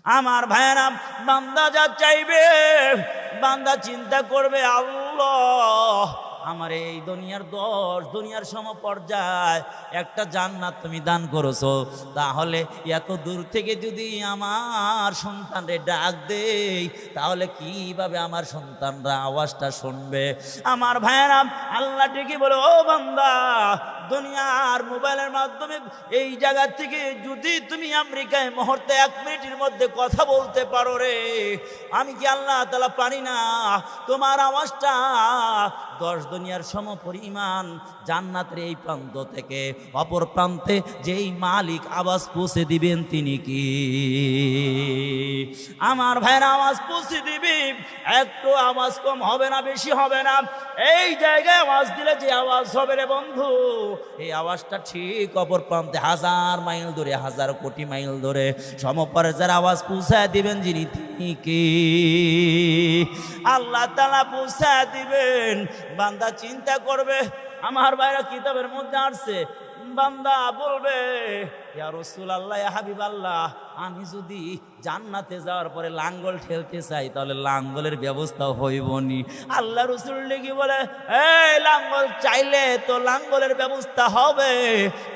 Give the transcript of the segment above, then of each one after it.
আমার ভাইয়েরা, বান্দা যা চাইবে, বান্দা চিন্তা করবে আল্লাহ আমার এই দুনিয়ার দুনিয়ার সমপর্যায় একটা জান্নাত তুমি দান করেছো, তাহলে এত দূর থেকে যদি আমার সন্তানরে ডাক দেই তাহলে কিভাবে আমার সন্তানরা আওয়াজটা শুনবে? আমার ভাইয়েরা, আল্লাহ ঠিকই বলে, ও বান্দা, দুনিয়ার মোবাইলের মাধ্যমে এই জায়গা থেকে যদি তুমি আমেরিকায় মুহূর্তে 1 মিনিটের মধ্যে কথা বলতে পারো রে, আমি কি আল্লাহ তাআলা পারি না তোমার আওয়াজটা 10 দুনিয়ার সমপরিমাণ জান্নাতের এই প্রান্ত থেকে অপর প্রান্তে যেই মালিক আওয়াজ পৌঁছে দিবেন তিনি কি? আমার ভাইরা, আওয়াজ পৌঁছে দিবি, একটু আওয়াজ কম হবে না, বেশি হবে না। এই জায়গায় আওয়াজ দিলে যে আওয়াজ হবে রে বন্ধু, এই আওয়াজটা ঠিক অপর প্রান্তে 1000 মাইল দূরে, 1000 কোটি মাইল দূরে সমপর্যায়ের আওয়াজ পৌঁছায় দিবেন যিনি তিনি কি? আল্লাহ তাআলা পৌঁছায় দিবেন। বান্দা চিন্তা করবে, আমার ভাইরা কিতাবের মধ্যে আসছে, বান্দা বলবে, ইয়া রাসূলুল্লাহ, ইয়া হাবিবাল্লাহ, আমি যদি জান্নাতে যাওয়ার পরে লাঙ্গল ঠেলতে চাই তাহলে লাঙ্গলের ব্যবস্থা হইবনি। আল্লাহ রাসূল কি বলে, এই লাঙ্গল চাইলে তো লাঙ্গলের ব্যবস্থা হবে,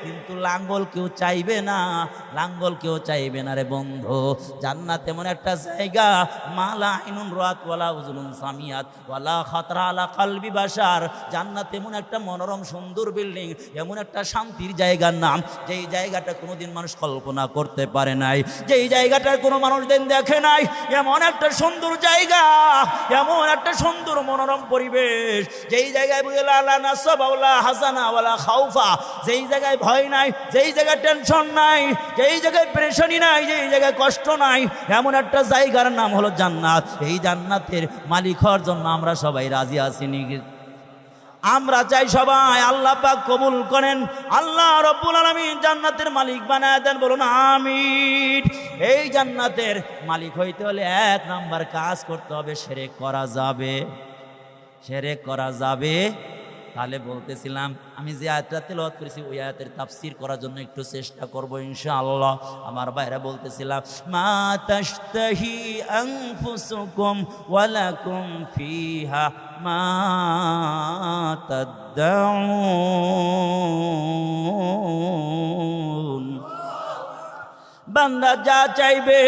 কিন্তু লাঙ্গল কেউ চাইবে না, লাঙ্গল কেউ চাইবে না রে বন্ধু। জান্নাত এমন একটা জায়গা, মালা আইনুন রাত ওয়ালা উযুনুন সামিয়াত ওয়ালা খাতরা আলা কলবি বাশার। জান্নাত এমন একটা মনোরম সুন্দর বিল্ডিং, এমন একটা শান্তির জায়গার নাম, যেই জায়গাটা কোনোদিন মানুষ কল্পনা করতে পারে নাই, যেই জায়গাটার কোনো মানুষ দিন দেখে নাই। এমন একটা সুন্দর জায়গা, এমন একটা সুন্দর মনোরম পরিবেশ, যেই জায়গায় বুঝলা লা নাসাব ওয়ালা হাসানা ওয়ালা খাউফা, যেই জায়গায় ভয় নাই, যেই জায়গায় টেনশন নাই, যেই জায়গায় পেরেশানি নাই, যেই জায়গায় কষ্ট নাই, এমন একটা জায়গার নাম হলো জান্নাত। এই জান্নাতের মালিক হওয়ার জন্য আমরা সবাই রাজি আছি নাকি? আমরা চাই সবাই আল্লাহ পাক কবুল করেন, আল্লাহ রব্বুল আলামিন জান্নাতের মালিক বানায় দেন, বলুন আমিন। এই জান্নাতের মালিক হইতে হলে 1 নাম্বার কাজ করতে হবে, শিরক করা যাবে, শিরক করা যাবে। তাহলে বলতেছিলাম, আমি যে আয়াতটা তেলাওয়াত করেছি ওই আয়াতের তাফসীর করার জন্য একটু চেষ্টা করব ইনশাআল্লাহ। আমার ভাইরা বলতেছিলাম, মা তাশতাহি আনফুসুকুম ওয়া লাকুম ফিহা মা তাদউন। বান্দা যা চাইবে,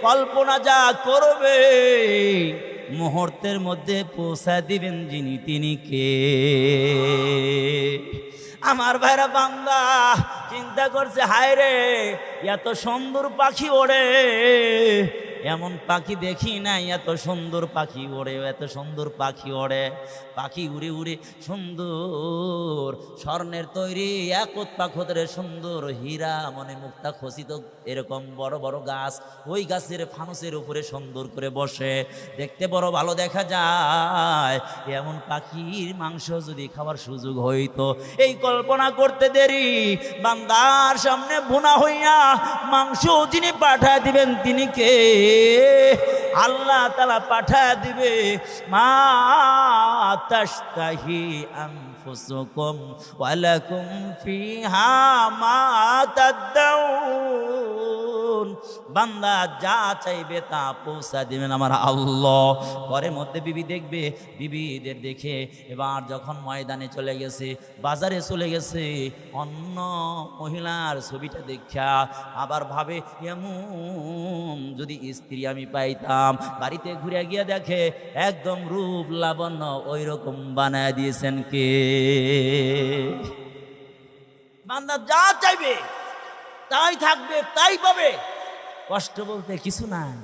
কল্পনা যা করবে, মুহূর্তের মধ্যে পৌঁছা দিবেন যিনি তিনি কে? আমার ভাইরা, বান্দা চিন্তা করছে, হায় রে, এত সুন্দর পাখি ওড়ে, এমন পাখি দেখি নাই, এত সুন্দর পাখি ওড়ে, এত সুন্দর পাখি ওড়ে। পাখি উড়ে উড়ে সুন্দর স্বর্ণের তৈরি একত পাখরে সুন্দর হীরা মনে মুক্তা খচিত এরকম বড় বড় গাছ, ওই গাছের ফানুসের উপরে সুন্দর করে বসে, দেখতে বড় ভালো দেখা যায়। এমন পাখির মাংস যদি খাওয়ার সুযোগ হইতো, এই কল্পনা করতে দেরি, বান্দার সামনে ভুনা হইয়া মাংস যিনি পাঠায় দিবেন তিনি কে? আল্লাহ তাআলা পাঠায় দিবে। মা তাশতাহি আনফুসুকুম ওয়া লাকুম ফিহা মা তাদউন। বান্দা যা চাইবে তা পৌঁছা দিবেন আমার আল্লাহ। ঘরের মধ্যে বিবি দেখবে, বিবিদের দেখে এবার যখন ময়দানে চলে গেছে, বাজারে চলে গেছে, অন্য মহিলার ছবিটা দেখা আবার ভাবে, এমন যদি স্ত্রী আমি পাইতাম। বাড়িতে ঘুরে গিয়ে দেখে একদম রূপ লাবণ্য ওই রকম বানায় দিয়েছেন কে? বান্দা যা চাইবে তাই থাকবে, তাই পাবে, কষ্ট বলতে কিছু নাই।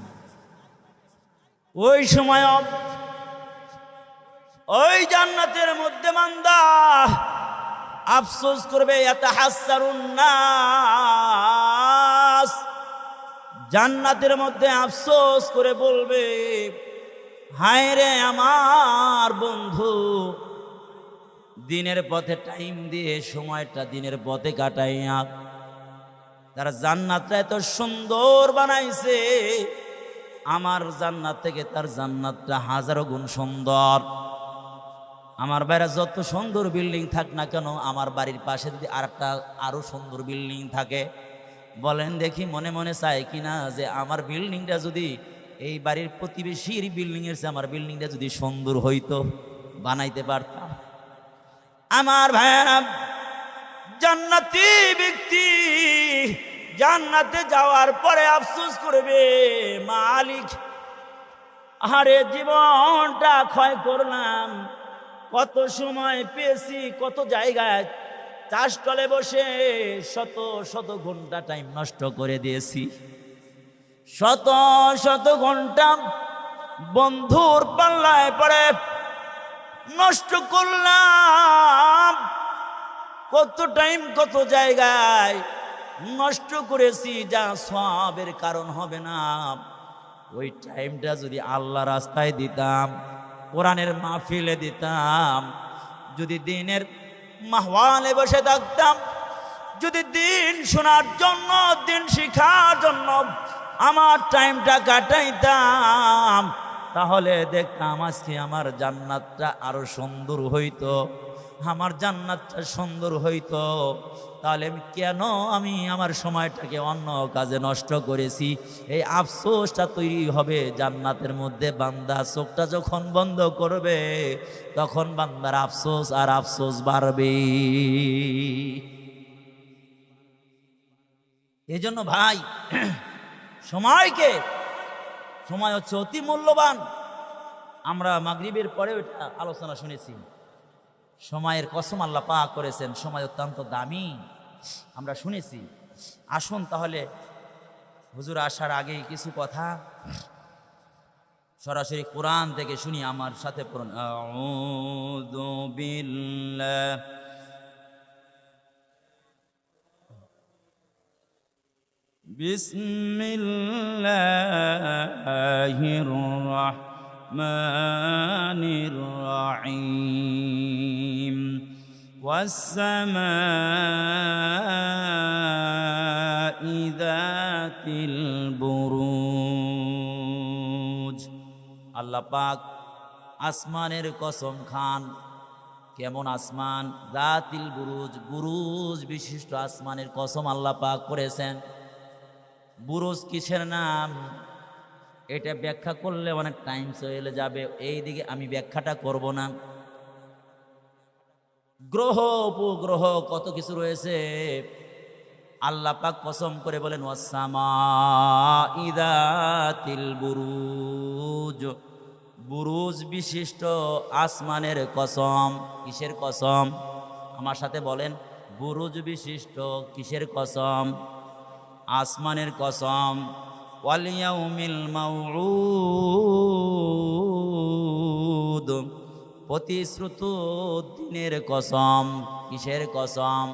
ওই সময় ওই জান্নাতের মধ্যে বান্দা আফসোস করবে, ইয়াতাহাসসারুন নাস, জান্নাতের মধ্যে আফসোস করে বলবে, হায় রে আমার বন্ধু, দিনের পথে টাইম দিয়ে সময়টা দিনের পথে কাটাইয়া তারা জান্নাতটা এত সুন্দর বানাইছে, আমার জান্নাত থেকে তার জান্নাতটা 1000 গুণ সুন্দর। আমার বাইরে যত সুন্দর বিল্ডিং থাক না কেন, আমার বাড়ির পাশে যদি আরেকটা আরো সুন্দর বিল্ডিং থাকে, বলেন দেখি মনে মনে চায় কিনা যে আমার বিল্ডিংটা যদি এই বাড়ির প্রতিবেশীর বিল্ডিংয়ের চেয়ে আমার বিল্ডিংটা যদি সুন্দর হইতো, বানাইতে পারতাম। আমার ভাইয়েরা, জান্নাতি ব্যক্তি জান্নাতে যাওয়ার পরে আফসোস করবে, মালিক আরে জীবনটা ক্ষয় করলাম, কত সময় পেয়েছি, কত জায়গায় চাষতলে বসে শত শত ঘন্টা টাইম নষ্ট করে দিয়েছি, শত শত ঘন্টা বন্ধুর পাল্লায় পড়ে নষ্ট করলাম, কত টাইম কত জায়গায় নষ্ট করেছি, যা সওয়াবের কারণ হবে না। ওই টাইমটা যদি আল্লাহ রাস্তায় দিতাম, কোরআনের মাহফিলে দিতাম, যদি দিনের মাহওয়ালে বসে থাকতাম, যদি দিন শোনার জন্য, দিন শিখার জন্য আমার টাইমটা কাটাইতাম, তাহলে দেখতাম আজকে আমার জান্নাতটা আরো সুন্দর হইতো, আমার জান্নাতটা সুন্দর হইতো। তাহলে আমি আমার সময়টাকে অন্য কাজে নষ্ট করেছি, এই আফসোসটা তৈরি হবে জান্নাতের মধ্যে। বান্দা চোখটা যখন বন্ধ করবে, তখন বান্দার আফসোস আর আফসোস বাড়বে। এই জন্য ভাই, সময় হচ্ছে অতি মূল্যবান। আমরা মাগরিবের পরে ওইটা আলোচনা শুনেছি, সময়ের কসম আল্লাহ পাক করেছেন, সময় অত্যন্ত দামি, আমরা শুনেছি। আসুন তাহলে হুজুর আসার আগে কিছু কথা সরাসরি কোরআন থেকে শুনি, আমার সাথে পড়ুন। আউযু বিল্লাহ বিসমিল্লাহির রাহমানির রাহিম। ওয়াস-সামাই যাতিল বুরুজ। আল্লাহ পাক আসমানের কসম খান। কেমন আসমান? যাতিল বুরুজ, বুরুজ বিশিষ্ট আসমানের কসম আল্লাহ পাক করেছেন। বুরুজ কিসের নাম? এটা ব্যাখ্যা করলে অনেক টাইম চলে যাবে, এই দিকে আমি ব্যাখ্যাটা করব না। গ্রহ উপগ্রহ কত কিছু রয়েছে, আল্লাহ পাক কসম করে বলেন ওয়াস-সামাই যাতিল বুরুজ, বুরুজ বিশিষ্ট আসমানের কসম। কিসের কসম? আমার সাথে বলেন, বুরুজ বিশিষ্ট কিসের কসম? আসমানের কসম। ওয়াল ইয়াউমিল মাউউদ, প্রতিশ্রুত দিনের কসম। কিসের কসম?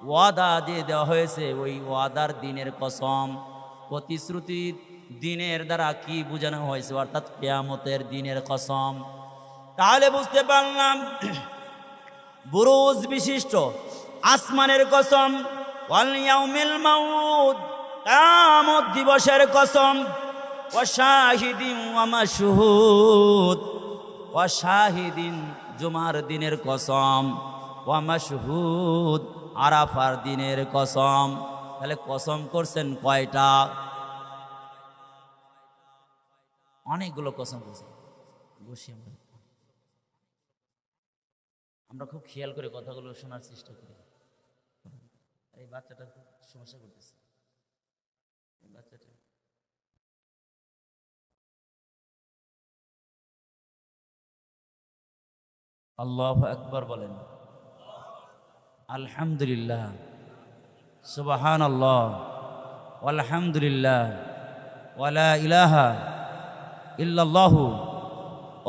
ওয়াদা যে দেওয়া হয়েছে, ওই ওয়াদার দিনের কসম। প্রতিশ্রুতি দিনের দ্বারা কি বোঝানো হয়েছে? অর্থাৎ কিয়ামতের দিনের কসম। তাহলে বুঝতে পারলাম, বুরুজ বিশিষ্ট আসমানের কসম। ওয়াল ইয়াউমিল মাউউদ, কিয়ামত দিবসের কসম। ওয়া শাহিদিন ওয়া মাশহুদ, ওয়া শাহিদিন জুমার দিনের কসম। ওয়া মাশহুদ আরাফার দিনের কসম। তাহলে কসম করছেন কয়টা? অনেকগুলো কসম করছেন। বসি আমরা খুব খেয়াল করে কথাগুলো শোনার চেষ্টা করি। এই বাচ্চাটা খুব সমস্যা করতেছে। বাচ্চাটা আল্লাহু আকবার বলেন। আলহামদুলিল্লাহ, সুবহানাল্লাহ, আলহামদুলিল্লাহ, ওয়ালা ইলাহা ইল্লাল্লাহু,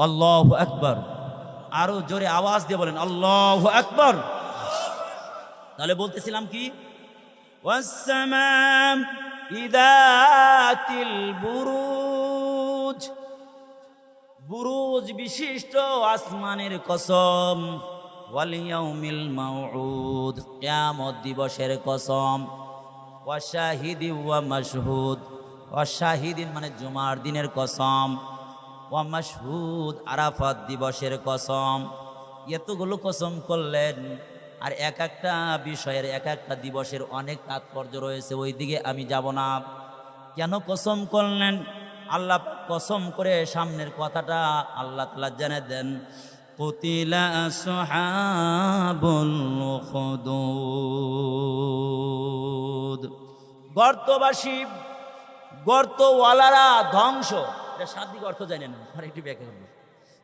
আল্লাহু আকবার। আরো জোরে আওয়াজ দিয়ে বলেন আল্লাহু আকবার। তাহলে বলতেছিলাম কি? ওয়াস-সামাই যাতিল বুরুজ, বুরুজ বিশিষ্ট আসমানের কসম। ওয়াল ইয়াউমিল মাউউদ, কিয়ামত দিবসের কসম। ওয়া শাহিদি ওয়া মাশহুদ, ওয়া শাহিদিন মানে জুমার দিনের কসম। ওয়া মাশহুদ আরাফাত দিবসের কসম। এতগুলো কসম করলেন, আর এক একটা বিষয়ের এক একটা দিবসের অনেক তাৎপর্য রয়েছে, ওই দিকে আমি যাব না। কেন কসম করলেন? আল্লাহ কসম করে সামনের কথাটা আল্লাহ তাআলা জানিয়ে দেন, কুতিলা আসহাবুল উখদুদ, গর্তবাসী গর্তওয়ালারা ধ্বংস। এটা শাব্দিক অর্থ জানেন না, আর একটু ব্যাখ্যা করব।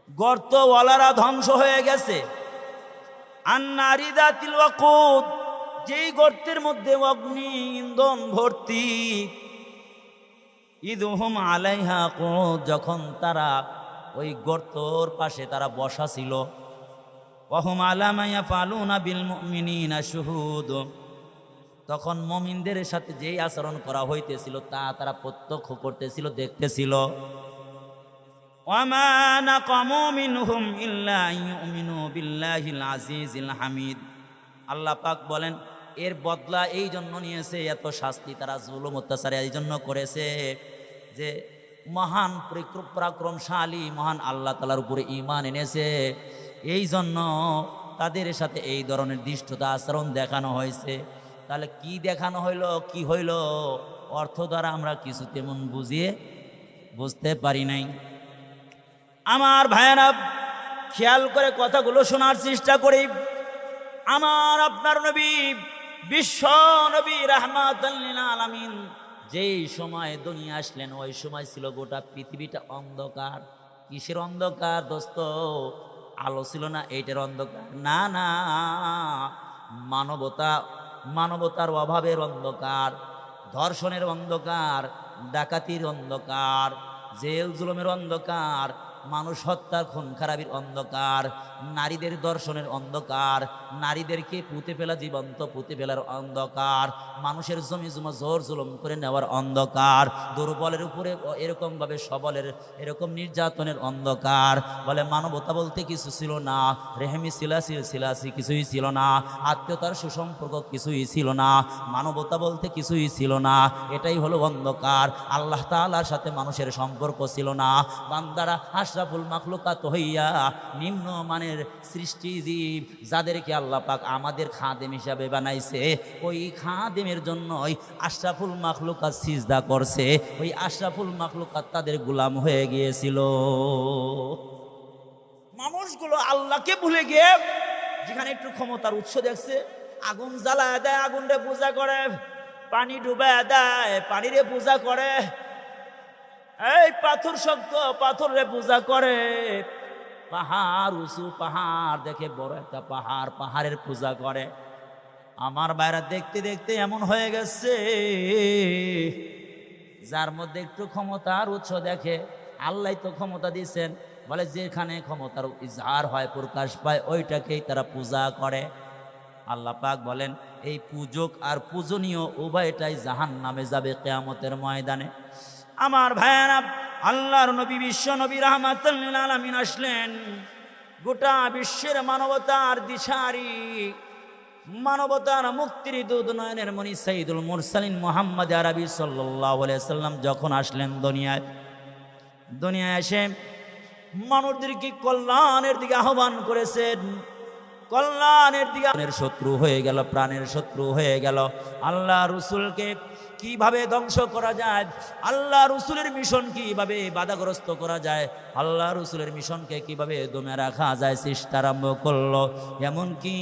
গর্তওয়ালারা ধ্বংস হয়ে গেছে। আন্নারি যাতিল ওয়াকুদ, যেই গর্তের মধ্যে অগ্নি ইন্ধন ভর্তি। ইদহুম আলাইহা কুউদ, যখন তারা ওই গর্তর পাশে তারা বসা ছিল। ওয়াহুম আলা মা ইয়াফআলুনা বিল মুমিনিনা শুহুদ, তখন মুমিনদের সাথে যেই আচরণ করা হইতেছিল তা তারা প্রত্যক্ষ করতেছিল, দেখতেছিল। ওয়ামা নাকামু মিনহুম ইল্লা ইউমিনু বিল্লাহিল আজিজিল হামিদ। আল্লাহ পাক বলেন, এর বদলা এই জন্য নিয়েছে, এত শাস্তি তারা জুলুম অত্যাচার এই জন্য করেছে যে মহান পরাক্রমশালী মহান আল্লাহ তাআলার উপরে ঈমান এনেছে। এই জন্য তাদের সাথে এই ধরনের দুষ্টতা আচরণ দেখানো হয়েছে। তাহলে কি দেখানো হইলো, কি হইল, অর্থ দ্বারা আমরা কিছু তেমন বুঝতে পারি নাই। আমার ভাইয়েরা, খেয়াল করে কথাগুলো শোনার চেষ্টা করি। আমার আপনার নবী, বিশ্ব নবী রাহমাতাল লিল আলামিন যেই সময় দুনিয়া আসলেন, ওই সময় ছিল গোটা পৃথিবীটা অন্ধকার। কিসের অন্ধকার দোস্ত? আলো ছিল না এইটার অন্ধকার, না না, মানবতার অভাবের অন্ধকার, ধর্ষণের অন্ধকার, ডাকাতির অন্ধকার, জেল জুলুমের অন্ধকার, মানুষ হত্যার খুন খারাপির অন্ধকার, নারীদের দর্শনের অন্ধকার, নারীদেরকে পুঁতে ফেলা, জীবন্ত পুঁতে ফেলার অন্ধকার, মানুষের জমি জমা জোর জুলুম করে নেওয়ার অন্ধকার, দুর্বলের উপরে এরকমভাবে সবলের এরকম নির্যাতনের অন্ধকার। বলে মানবতা বলতে কিছু ছিল না, রেহমি সিলাসি কিছুই ছিল না, আত্মীয়তার সুসম্পর্ক কিছুই ছিল না, মানবতা বলতে কিছুই ছিল না। এটাই হলো অন্ধকার। আল্লাহ তাআলার সাথে মানুষের সম্পর্ক ছিল না। বান্দারা আশরাফুল মাখলুকাত হইয়া নিম্ন মানের সৃষ্টিজীব, যাদেরকে আল্লাহ পাক আমাদের খাদেম হিসাবে বানাইছে, ওই খাদেমের জন্য ওই আশরাফুল মাখলুকাত সিজদা করছে। ওই আশরাফুল মাখলুকাত তাদের গোলাম হয়ে গিয়েছিল। মানুষগুলো আল্লাহকে ভুলে গিয়ে যেখানে একটু ক্ষমতার উৎস দেখছে, আগুন জ্বালায় দেয়, আগুনরে পূজা করে, পানি ডুবায় দেয়, পানিরে পূজা করে, এই পাথর শক্ত পাথরে পূজা করে, পাহাড় উঁচু পাহাড় দেখে বড় একটা পাহাড়, পাহাড়ের পূজা করে। আমার বাইরে দেখতে দেখতে এমন হয়ে গেছে, যার মধ্যে একটু ক্ষমতার উৎস দেখে, আল্লাহ তো ক্ষমতা দিয়েছেন, বলে যেখানে ক্ষমতার ইজহার হয়, প্রকাশ পায়, ওইটাকেই তারা পূজা করে। আল্লাহ পাক বলেন, এই পূজক আর পূজনীয় উভয়টাই জাহান্নামে যাবে কিয়ামতের ময়দানে। আমার ভাইয়েরা, আল্লাহর নবী বিশ্ব নবী রাহমাতুল লিল আলামিন আসলেন, গোটা বিশ্বের মানবতার দিশারি, মানবতার মুক্তির দূত, নয়নের মণি সাইয়্যিদুল মুরসালিন মুহাম্মদ আরবি সাল্লাল্লাহু আলাইহি সাল্লাম যখন আসলেন দুনিয়ায় এসে মানুষদেরকে কল্যাণের দিকে আহ্বান করেছেন। কল্যাণের দিকে শত্রু হয়ে গেল, প্রাণের শত্রু হয়ে গেল। আল্লাহ রসুলকে কিভাবে ধ্বংস করা যায়, আল্লাহ রসুলের মিশন কিভাবে বাধাগ্রস্ত করা যায়, আল্লাহ রসুলের মিশনকে কিভাবে দমে রাখা যায় চেষ্টা আরম্ভ করলো। এমনকি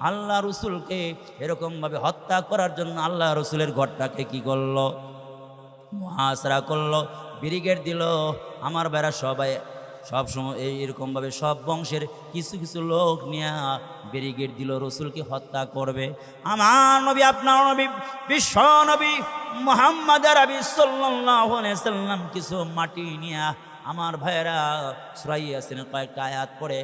আল্লাহ রসুলকে এরকমভাবে হত্যা করার জন্য আল্লাহ রসুলের ঘরটাকে কি করলো, মুহাসরা করলো, ব্রিগেড দিল। আমার বেড়া সবাই সব সময় এইরকমভাবে সব বংশের কিছু কিছু লোক নিয়ে ব্রিগেড দিল, রসুলকে হত্যা করবে। আমার নবী, আপনার নবী, বিশ্ব নবী মুহাম্মদ আরবি সাল্লাল্লাহু আলাইহি সাল্লাম কিছু মাটি নিয়ে, আমার ভাইয়েরা, সূরা ইয়াসিনের কয়েকটা আয়াত পড়ে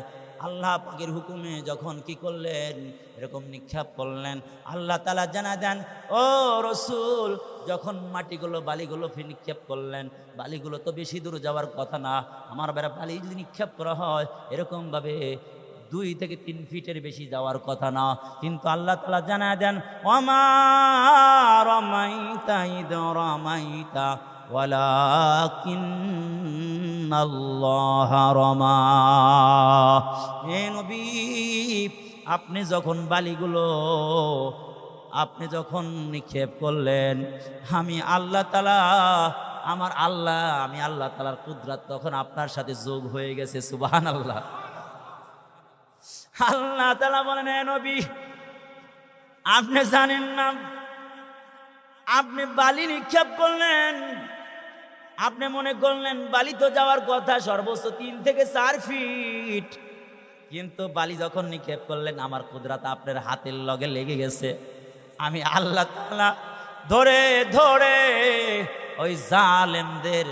আল্লাহ পাকের হুকুমে যখন কি করলেন, এরকম নিক্ষেপ করলেন। আল্লাহ তাআলা জানা দেন, ও রসুল, যখন মাটিগুলো বালিগুলো নিক্ষেপ করলেন, বালিগুলো তো বেশি দূর যাওয়ার কথা না। আমার বেড়া বালি যদি নিক্ষেপ করা হয় এরকমভাবে 2 থেকে 3 ফিটের বেশি যাওয়ার কথা না। কিন্তু আল্লাহ তাআলা জানা দেন, ওয়ামা রামাইতা ইদ রামাইতা ওয়ালাকিন্নাল্লাহা রামা। হে নবী, আপনি যখন বালিগুলো আপনি যখন নিক্ষেপ করলেন, আমি আল্লাহ তাআলা আমি আল্লাহ তাআলার কুদরত তখন আপনার সাথে যোগ হয়ে গেছে। সুবহানাল্লাহ। আল্লাহ তাআলা বলেন, হে নবী, আপনি জানেন না, আপনি বালি নিক্ষেপ করলেন, আপনি মনে করলেন বালি তো যাওয়ার কথা সর্বোচ্চ 3 থেকে 4 ফিট, কিন্তু বালি যখন নিক্ষেপ করলেন আমার কুদরত আপনার হাতের লগে লেগে গেছে। আমি আল্লাহ তাআলা ধরে ধরে ওই জালেমদের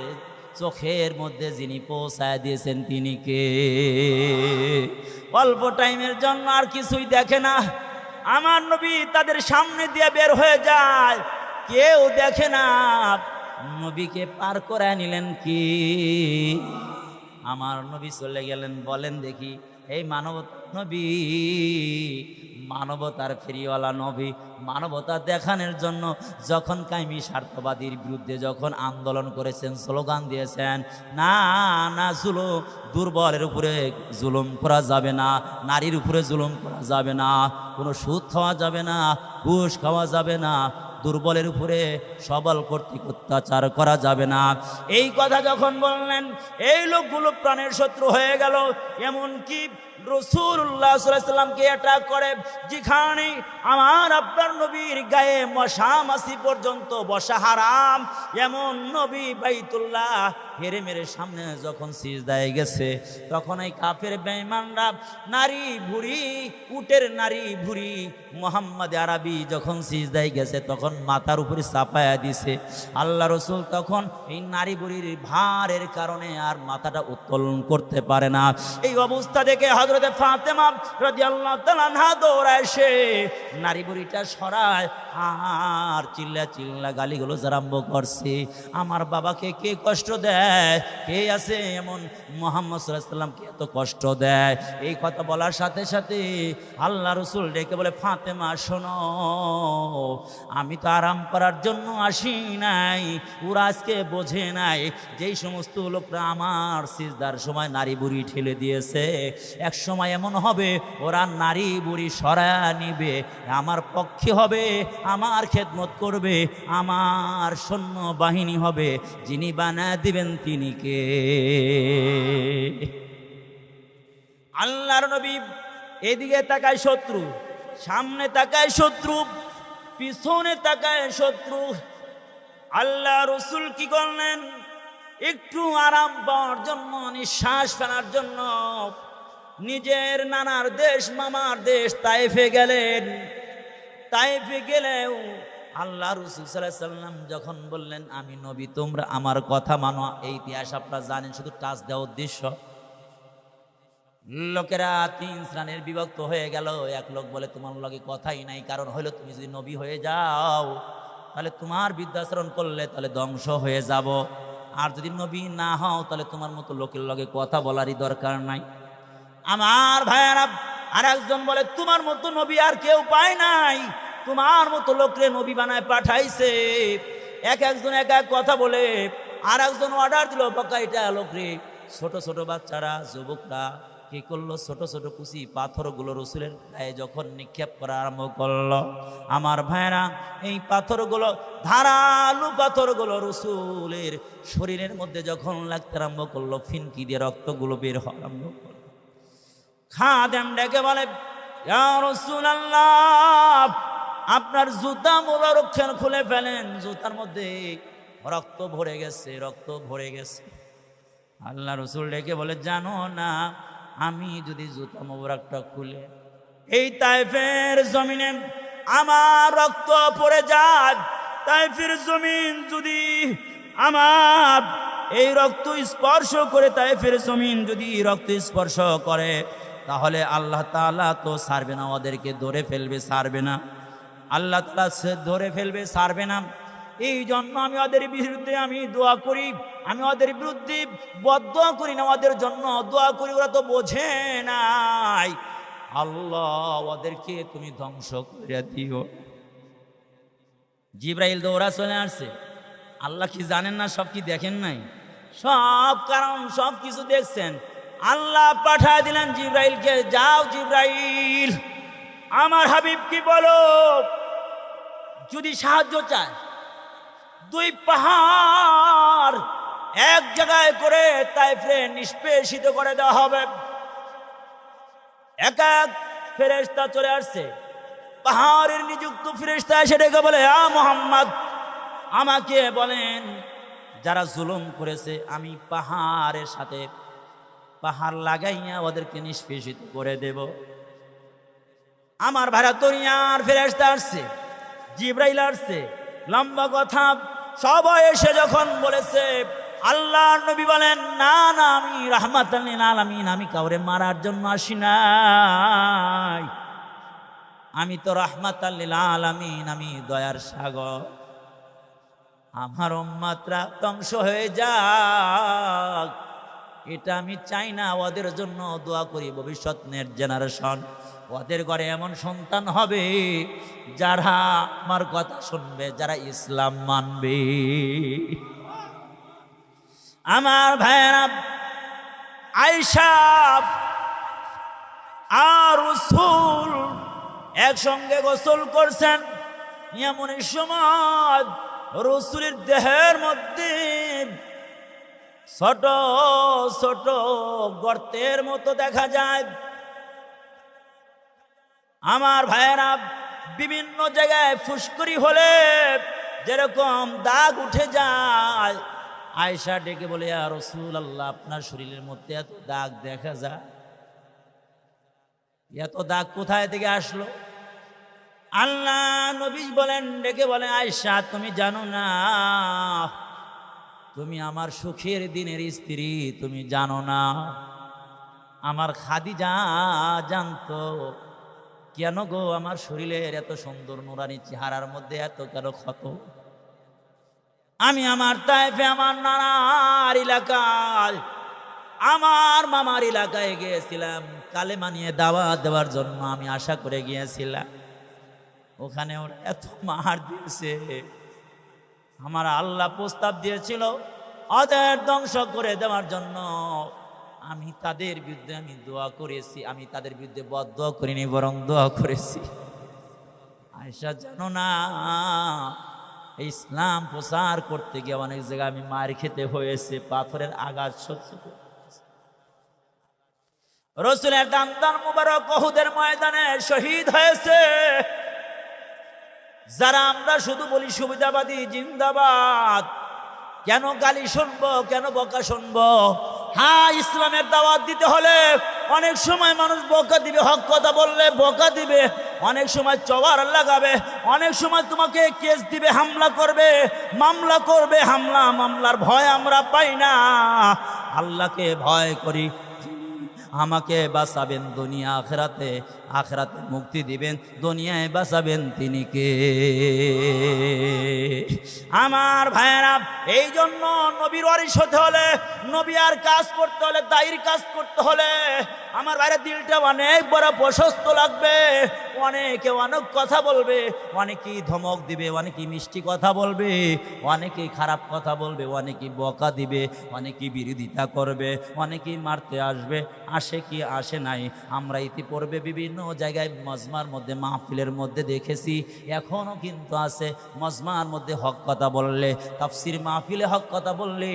চোখের মধ্যে যিনি পৌঁছায় দিয়েছেন তিনি কে? অল্প টাইমের জন্য আর কিছুই দেখে না, আমার নবী তাদের সামনে দিয়ে বের হয়ে যায়, কেউ দেখে না। নবীকে পার করে নিলেন কি? আমার নবী চলে গেলেন। বলেন দেখি, এই মানবতার নবী, মানবতার ফেরিওয়ালা নবী, মানবতা দেখানোর জন্য যখন কায়েমি স্বার্থবাদীর বিরুদ্ধে যখন আন্দোলন করেছেন, স্লোগান দিয়েছেন, না না জুলুম, দুর্বলের উপরে জুলুম করা যাবে না, নারীর উপরে জুলুম করা যাবে না, কোনো সুদ খাওয়া যাবে না, ঘুষ খাওয়া যাবে না, দুর্বলের উপরে সবল কর্তৃক অত্যাচার করা যাবে না, এই কথা যখন বললেন, এই লোকগুলো প্রাণের শত্রু হয়ে গেল। এমনকি রাসূলুল্লাহ সাল্লাল্লাহু আলাইহি সাল্লামকে অ্যাটাক করে, যেখানে আমার আপনার নবীর গায়ে মশা মাছি পর্যন্ত বসা হারাম, এমন নবী বাইতুল্লাহ হেরেমের সামনে যখন সিজদায় গেছে, তখন এই কাফের বেঈমানরা নারী ভুড়ি, উটের নারী ভুড়ি মুহাম্মদ আরবি যখন সিজদায় গেছে তখন মাথার উপরে চাপায়া দিছে। আল্লাহ রসুল তখন এই নারী বুড়ির ভারের কারণে আর মাথাটা উত্তোলন করতে পারে না। এই অবস্থা দেখে হযরতে ফাতেমা রাদিয়াল্লাহু তাআলা আনহা দৌড়ায় এসে নারী বুড়িটা সরায়, আর চিল্লা চিল্লা গালিগুলো আরম্ভ করছে, আমার বাবাকে কে কষ্ট দেয়, কে আছে এমন মুহাম্মদ সাল্লাল্লাহু আলাইহি ওয়াসাল্লামকে এত কষ্ট দেয়। এই কথা বলার সাথে সাথে আল্লাহ রসুল ডেকে বলে, ফাতেমা শোনো, আমি তো আরাম করার জন্য আসি নাই, ওরা আজকে বোঝে নাই যেই সমস্ত লোকরা আমার সিজদার সময় নারী বুড়ি ঠেলে দিয়েছে, এক সময় এমন হবে ওরা নারী বুড়ি সরায়া নিবে, আমার পক্ষে হবে, আমার খেদমত করবে, আমার সৈন্য বাহিনী হবে, যিনি বানায় দিবেন তিনি কে? আল্লাহর নবী এদিকে তাকায় শত্রু, সামনে তাকায় শত্রু, পিছনে তাকায় শত্রু। আল্লাহ রসুল কি করলেন? একটু আরাম পাওয়ার জন্য, নিঃশ্বাস ফেলার জন্য নিজের নানার দেশ, মামার দেশ তায়েফে গেলেন। তায়েফে গেলেও আল্লাহ রসুল সাল্লাল্লাহু আলাইহি ওয়াসাল্লাম যখন বললেন, আমি নবী, তোমরা আমার কথা মানো, এই ইতিহাস আপনারা জানেন, শুধু টাচ দেওয়ার উদ্দেশ্য। লোকেরা 3 শ্রেণীর বিভক্ত হয়ে গেল। এক লোক বলে, তোমার লগে কথাই নাই, কারণ হলো তুমি যদি নবী হয়ে যাও তাহলে তোমার বিদ্যাচরণ করলে তাহলে ধ্বংস হয়ে যাব, আর যদি নবী না হও তাহলে তোমার মতো লোকের লগে কথা বলারই দরকার নাই। আমার ভাইয়ারা, আর একজন বলে, তোমার মতো নবী আর কেউ পায় নাই, তোমার মতো লোকরে নবী বানায় পাঠাইছে। একজন এক এক কথা বলে, আর একজন অর্ডার দিল, বকাইটা লোকরে। ছোট ছোট বাচ্চারা, যুবকরা কি করলো? ছোট ছোট কুচি পাথরগুলো রসুলের গায়ে যখন নিক্ষেপ করা আরম্ভ করলো, আমার ভাইরা, এই পাথরগুলো, ধারালু পাথরগুলো রসুলের শরীরের মধ্যে যখন লাগতে আরম্ভ করলো, ফিনকি দিয়ে রক্তগুলো বের হওয়া আরম্ভ করলো। খাদেম ডেকে বলে, ইয়া রাসূলুল্লাহ, আপনার জুতা মোবারক খুলে ফেলেন, জুতার মধ্যে রক্ত ভরে গেছে, রক্ত ভরে গেছে। আল্লাহ রসুল ডেকে বলে, জানো না, আমি যদি জুতা মোবারকটা খুলে এই তায়েফের জমিনে আমার রক্ত পড়ে যায়, তায়েফের জমিন যদি আমার এই রক্ত স্পর্শ করে, তায়েফের জমিন যদি রক্ত স্পর্শ করে, তাহলে আল্লাহ তাআলা তো ছাড়বে না, ওদেরকে ধরে ফেলবে, ছাড়বে না, আল্লাহ তাআলা ধরে ফেলবে, ছাড়বে না। এই জন্য আমি ওদের বিরুদ্ধে আমি দোয়া করি, আমি ওদের বিরুদ্ধে বদদোয়া করি না, ওদের জন্য দোয়া করি। ওরা তো বোঝে নাই, আল্লাহ ওদেরকে তুমি ধ্বংস করে দিও। জিবরাইল দৌড়া চলে আসছে। আল্লাহ কি জানেন না? সব কি দেখেন নাই? সব কারণ সব কিছু দেখছেন। আল্লাহ পাঠায় দিলেন জিবরাইলকে, যাও জিবরাইল, আমার হাবিব কি বলো, যদি সাহায্য চায় দুই পাহাড় এক জায়গায় করে তাইফে নিষ্পেষিত করে দেওয়া হবে। এক এক ফেরেশতা চলে আসছে, পাহাড়ের নিযুক্ত ফেরেশতা এসে ডেকে বলে, মুহাম্মদ আমাকে বলেন যারা জুলুম করেছে আমি পাহাড়ের সাথে পাহাড় লাগাইয়া ওদেরকে নিষ্পেষিত করে দেব। আমার ভাড়া দুনিয়ার ফেরেশতা আসছে, জিবরাইল আসছে, লম্বা কথা। সবাই এসে যখন বলেছে, আল্লাহর নবী বলেন, না না, আমি রাহমাতাল লিল আলামিন, আমি কাউরে মারার জন্য আসি নাই, আমি তো রাহমাতাল লিল আলামিন, আমি দয়ার সাগর। আমার উম্মতরা ধ্বংস হয়ে যাক এটা আমি চাই না, ওদের জন্য দোয়া করি ভবিষ্যতের জেনারেশন, ওদের ঘরে এমন সন্তান হবে যারা আমার কথা শুনবে, যারা ইসলাম মানবে। আমার ভাইয়েরা, আয়েশা আর রাসূল একসঙ্গে গোসল করছেন। এমন সময় রাসূলের দেহের মধ্যে ছোট ছোট গর্তের মতো দেখা যায়। আমার ভাইয়েরা, বিভিন্ন জায়গায় ফুসকুড়ি হলে যেরকম দাগ উঠে যায়, আয়েশা ডেকে বলে, ইয়া রাসূলুল্লাহ, আপনার শরীরের মধ্যে এত দাগ দেখা যায়, এত দাগ কোথায় থেকে আসলো? আল্লাহ নবী বলেন, ডেকে বলেন, আয়েশা তুমি জানো না, তুমি আমার সুখের দিনের স্ত্রী, তুমি জানো না? আমার খাদিজা জানতো। কেন গো আমার শরীরের এত সুন্দর নুরানি চেহারার মধ্যে এত কেন ক্ষত? আমি আমার তাইফে আমার নানার এলাকায়, আমার মামার এলাকায় গিয়েছিলাম, কালেমা নিয়ে দাওয়াত দেওয়ার জন্য আমি আশা করে গিয়েছিলাম। ওখানে ওরা এত মার দিয়েছে, আমার আল্লাহ প্রস্তাব দিয়েছিল ওদের ধ্বংস করে দেওয়ার জন্য। আমি তাদের বিরুদ্ধে আমি দোয়া করেছি, আমি তাদের বিরুদ্ধে বদদোয়া করিনি, বরং দোয়া করেছি। আয়েশা জানো না, ইসলাম প্রচার করতে গিয়ে অনেক জায়গায় আমি মার খেতে হয়েছে, পাথরের আঘাত সহ্য করে। রাসূলের দান মুবারক উহুদের ময়দানে শহীদ হয়েছে। যারা আমরা শুধু বলি সুবিধাবাদী জিন্দাবাদ, কেন গালি শুনবো, কেন বকা শুনবো? হ্যাঁ, ইসলামের দাওয়াত দিতে হলে অনেক সময় মানুষ বকা দিবে, হক কথা বললে বকা দিবে, অনেক সময় চওয়ার লাগাবে, অনেক সময় তোমাকে কেস দিবে, হামলা করবে, মামলা করবে। মামলার ভয় আমরা পাই না, আল্লাহকে ভয় করি। আমাকে বাঁচাবেন দুনিয়া আখিরাতে, আখিরাতে মুক্তি দিবেন, দুনিয়ায় বাঁচাবেন তিনি কে? আমার ভাইয়েরা, এই জন্য নবীর ওয়ারিস হতে হলে, নবী আর কাজ করতে হলে, দায়ীর কাজ করতে হলে আমার ভাইয়ের দিলটা অনেক বড় প্রশস্ত লাগবে। অনেকে অনেক কথা বলবে, অনেকেই ধমক দিবে, অনেকেই মিষ্টি কথা বলবে, অনেকেই খারাপ কথা বলবে, অনেকেই বকা দিবে, অনেকেই বিরোধিতা করবে, অনেকেই মারতে আসবে। আসে কি আসে নাই, আমরা ইতিপূর্বে বিভিন্ন জায়গায় মজমার মধ্যে, মাহফিলের মধ্যে দেখেছি, এখনও কিন্তু আছে। মজমার মধ্যে হক কথা বললে, তাফসির মাহফিলে হক কথা বললে,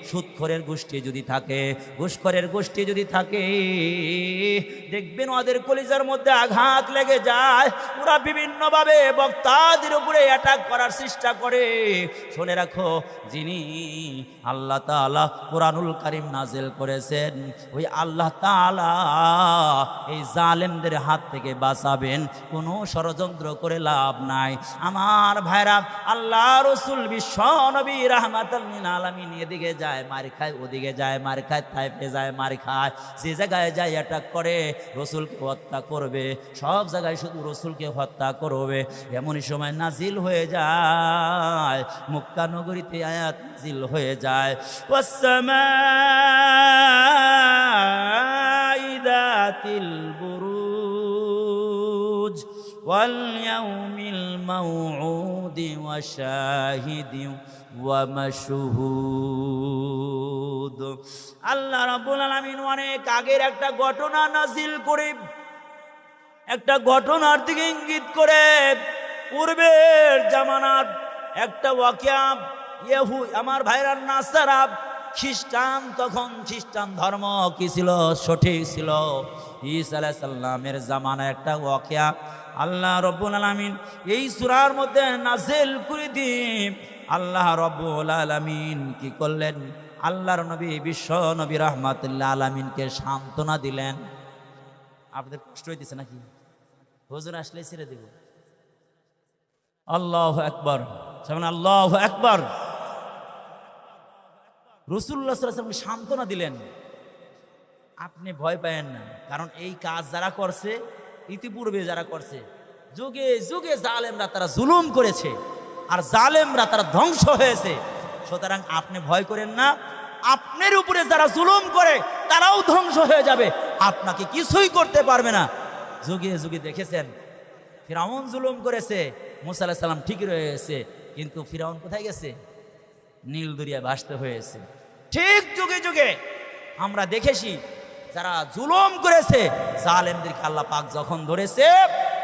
সুদখোরের গোষ্ঠী যদি থাকে, ঘুষখোরের গোষ্ঠী যদি থাকে, দেখবেন ওদের কলিজার মধ্যে আঘাত লেগে যায়। ওরা বিভিন্নভাবে বক্তাদের উপরে অ্যাটাক করার চেষ্টা করে। শুনে রাখো, যিনি আল্লাহ তাআলা কোরআনুল কারীম নাজিল করেছেন, ওই আল্লাহ তাআলা এই জালেমদের হাত থেকে বাঁচাবেন, কোনো ষড়যন্ত্র করে লাভ নাই। আমার ভাইরা, আল্লাহ রাসূল বিশ্ব নবী রাহমাতাল লিল আলামিন এদিকে যায় মার খায়, ওদিকে যায় মার খায়, তাইফে যায় মার খায়, যে জায়গায় যায় অ্যাটাক করে, রাসূলকে হত্যা করবে, সব জায়গায় শুধু রাসূলকে হত্যা করবে। এমনই সময় নাজিল হয়ে যায়, মক্কা নগরীতে আয়াত নাজিল হয়ে যায়, ওয়াস-সামাই যাতিল বুরুজ ওয়াল ইয়াউমিল মাউউদি ওয়া শাহিদিন ওয়া মাশহুদ। আল্লাহ রাব্বুল আলামিন অনেক আগের একটা ঘটনা নাজিল করে একটা ঘটনার দিকে ইঙ্গিত করে পূর্বের জামানার একটা ওয়াকিয়া। আমার ভাইরার নাসারা খ্রিস্টান, তখন খ্রিস্টান ধর্ম কি ছিল, সঠিক ছিল। ঈসা আলাইহিস সালামের জামানায় একটা ওয়াকিয়া আল্লাহ রব্বুল আলামিন এই সূরার মধ্যে নাযিল করে দিন। আল্লাহ রব্বুল আলামিন কি করলেন, আল্লাহর নবী বিশ্ব নবী রাহমাতুল্লাহ আলামিনকে সান্ত্বনা দিলেন। আপনাদের কষ্ট হইতেছে নাকি? হুজুর আসলে ছেড়ে দেব। আল্লাহু আকবার, আল্লাহু আকবার। রাসূলুল্লাহ সাল্লাল্লাহু আলাইহি ওয়াসাল্লাম সান্ত্বনা দিলেন, আপনি ভয় পায়েন না, কারণ এই কাজ যারা করছে, ইতিপূর্বে যারা করছে, যুগে যুগে জালেমরা তারা জুলুম করেছে, আর জালেমরা তারা ধ্বংস হয়েছে। সুতরাং আপনি ভয় করেন না, আপনার উপরে যারা জুলুম করে তারাও ধ্বংস হয়ে যাবে, আপনাকে কিছুই করতে পারবে না। যুগে যুগে দেখেছেন, ফিরাউন জুলুম করেছে, মুসা আলাইহিস সালাম ঠিকই রয়েছে, কিন্তু ফিরাউন কোথায় গেছে? নীল দরিয়ায় ভাসতে হয়েছে। ঠিক যুগে যুগে আমরা দেখেছি, যারা জুলুম করেছে জালেমদেরকে আল্লাহ পাক যখন ধরেছে,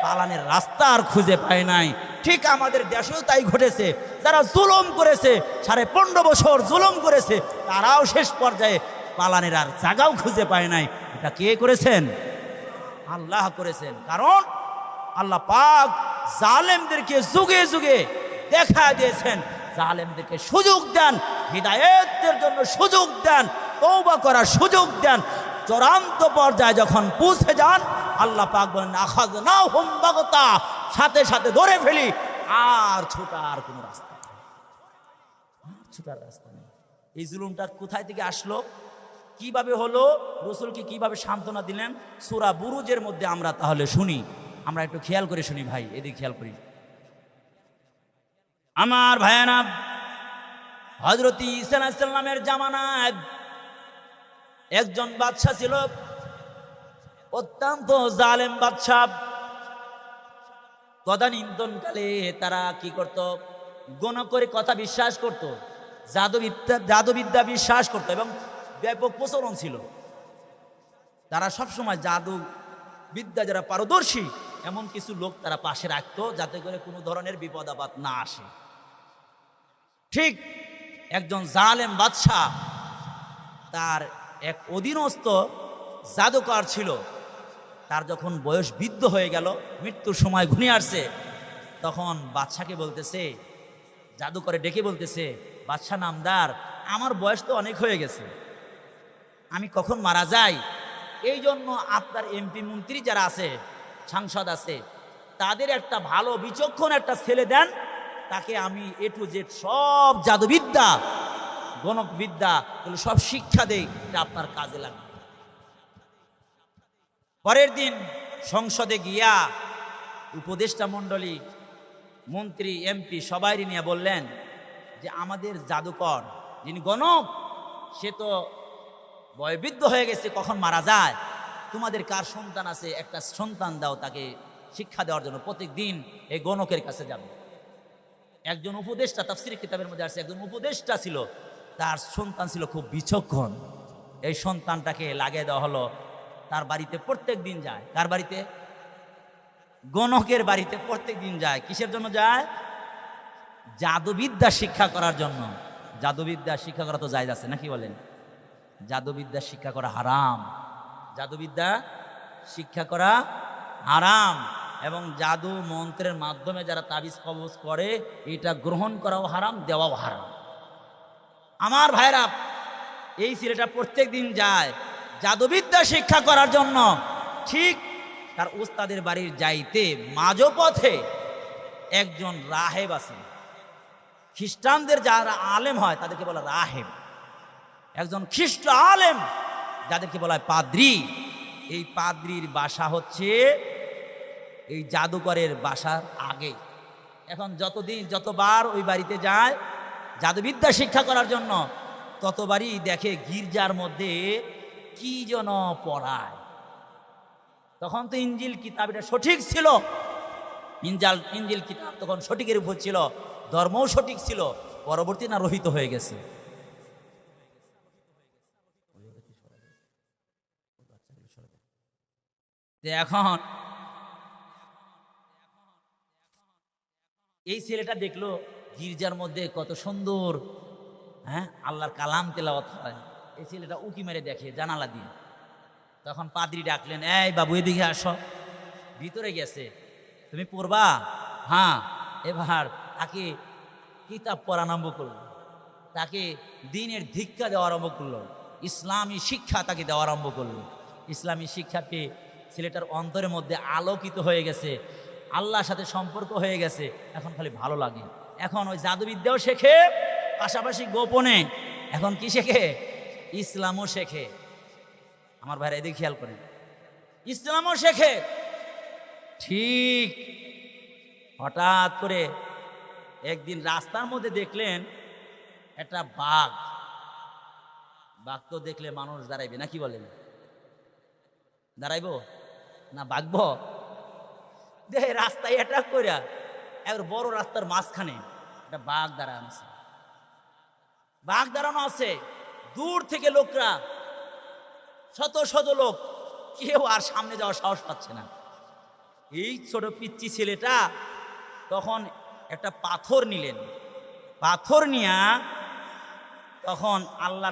পালানের রাস্তা আর খুঁজে পায় নাই। ঠিক আমাদের দেশেও তাই ঘটেছে, যারা জুলুম করেছে 15.5 বছর জুলুম করেছে, তারাও শেষ পর্যায়ে পালানের আর জায়গাও খুঁজে পায় নাই। এটা কে করেছেন? আল্লাহ করেছেন। কারণ আল্লাহ পাক জালেমদেরকে যুগে যুগে দেখা দিয়েছেন, জালেমদেরকে সুযোগ দেন, হিদায়াতের জন্য সুযোগ দেন, তওবা করার সুযোগ দেন। চূড়ান্ত পর্যায়ে যখন পৌঁছে যান, আল্লাহ পাক বলেন আখাযনাহুম বাগতা, সাথে সাথে ধরে ফেলি, আর ছোটার কোনো রাস্তা নেই, ছোটার রাস্তা নেই। এই জুলুমটা কোথায় থেকে আসলো, কিভাবে হলো, রাসূলকে কিভাবে সান্ত্বনা দিলেন, সূরা বুরুজের মধ্যে আমরা তাহলে শুনি। আমরা একটু খেয়াল করে শুনি ভাই, এদিকে খেয়াল করি। আমার ভাইয়ানা, হযরত ঈসা আলাইহিস সালামের জামানায় একজন বাদশা ছিল, অত্যন্ত জালেম বাদশা। তদানীন্তনকালে তারা কি করত, গণ করে কথা বিশ্বাস করত, জাদুবিদ্যা বিশ্বাস করত, এবং ব্যাপক প্রচলন ছিল। তারা সবসময় জাদু বিদ্যা যারা পারদর্শী এমন কিছু লোক তারা পাশে রাখতো, যাতে করে কোনো ধরনের বিপদ আপদ না আসে। ঠিক একজন জালেম বাদশাহ, তার এক অধীনস্থ জাদুকর ছিল। তার যখন বয়স বৃদ্ধ হয়ে গেল, মৃত্যুর সময় ঘনিয়ে আসছে, তখন বাদশাকে বলতেছে, জাদুকরে ডেকে বলতেছে, বাদশা নামদার, আমার বয়স তো অনেক হয়ে গেছে, আমি কখন মারা যাই, এই জন্য আপনার এমপি মন্ত্রী যারা আছে, সাংসদ আছে, তাদের একটা ভালো বিচক্ষণ একটা ছেলে দেন, তাকে আমি এ টু জেড সব জাদুবিদ্যা, গণকবিদ্যা এগুলো সব শিক্ষা দেই, এটা আপনার কাজে লাগবে। পরের দিন সংসদে গিয়া উপদেষ্টা মণ্ডলী, মন্ত্রী, এমপি সবাই নিয়ে বললেন যে আমাদের জাদুকর যিনি গণক, সে তো বয়বৃদ্ধ হয়ে গেছে, কখন মারা যায়, তোমাদের কার সন্তান আছে, একটা সন্তান দাও, তাকে শিক্ষা দেওয়ার জন্য প্রত্যেক দিন এই গণকের কাছে যাবে। একজন উপদেষ্টা, তাফসীর কিতাবের মধ্যে আছে, একজন উপদেষ্টা ছিল, তার সন্তান ছিল খুব বিচক্ষণ। এই সন্তানটাকে লাগিয়ে দেওয়া হলো, তার বাড়িতে প্রত্যেক দিন যায়। কার বাড়িতে? গণকের বাড়িতে প্রত্যেক দিন যায়। কিসের জন্য যায়? জাদুবিদ্যা শিক্ষা করার জন্য। জাদুবিদ্যা শিক্ষা করা তো জায়েজ আছে নাকি বলেন? জাদুবিদ্যা শিক্ষা করা হারাম, জাদুবিদ্যা শিক্ষা করা হারাম, এবং জাদু মন্ত্রের মাধ্যমে যারা তাবিজ কবজ করে, এটা গ্রহণ করাও হারাম, দেওয়াও হারাম। আমার ভাইরা, এই ছেলেটা প্রত্যেক দিন যায় জাদুবিদ্যা শিক্ষা করার জন্য। ঠিক তার উস্তাদের বাড়ির যাইতে মাঝপথে একজন রাহেব আছে, খ্রিস্টানদের যারা আলেম হয় তাদেরকে বলা রাহেব, একজন খ্রিস্ট আলেম যাদেরকে বলা হয় পাদ্রী। এই পাদ্রীর বাসা হচ্ছে এই জাদুকরের বাসার আগে। এখন যতবার ওই বাড়িতে যায় জাদুবিদ্যা শিক্ষা করার জন্য, ততবারই দেখে গির্জার মধ্যে কি যেন পড়ায়। তখন তো ইনজিল কিতাব এটা সঠিক ছিল, ইনজিল কিতাব তখন সঠিকের উপর ছিল, ধর্মও সঠিক ছিল। পরবর্তী না রহিত হয়ে গেছে। এখন এই ছেলেটা দেখলো গির্জার মধ্যে কত সুন্দর, হ্যাঁ, আল্লাহর কালাম তেলাওয়াত হয়। এই ছেলেটা উকি মেরে দেখে জানালা দিয়ে। তখন পাদ্রী ডাকলেন, এই বাবু এদিকে আসো। ভিতরে গেছে, তুমি পড়বা? হ্যাঁ। এবার তাকে কিতাব পড়া আরম্ভ করলো, তাকে দ্বীনের ধিক্ষা দেওয়া আরম্ভ করলো, ইসলামী শিক্ষা তাকে দেওয়া আরম্ভ করলো। ইসলামী শিক্ষা পেয়ে ছেলেটার অন্তরের মধ্যে আলোকিত হয়ে গেছে, আল্লাহর সাথে সম্পর্ক হয়ে গেছে। এখন খালি ভালো লাগে। এখন ওই জাদুবিদ্যাও শেখে, পাশাপাশি গোপনে এখন কি শেখে? ইসলামও শেখে। আমার ভাইরা এদিকে খেয়াল করেন, ইসলামও শেখে। ঠিক হঠাৎ করে একদিন রাস্তার মধ্যে দেখলেন একটা বাঘ। বাঘ তো দেখলে মানুষ দাঁড়াইবে না, কি বলেন? দাঁড়াইব না বাঘব? দেখে রাস্তায় অ্যাটাক কইরা একবার বড় রাস্তার মাঝখানে একটা বাঘ দাঁড়ানো আছে। বাঘ দাঁড়ানো আছে, দূর থেকে লোকরা, শত শত লোক, কেউ আর সামনে যাওয়ার সাহস পাচ্ছে না। এই ছোট পিচ্চি ছেলেটা তখন একটা পাথর নিলেন, পাথর নিয়া তখন আল্লাহ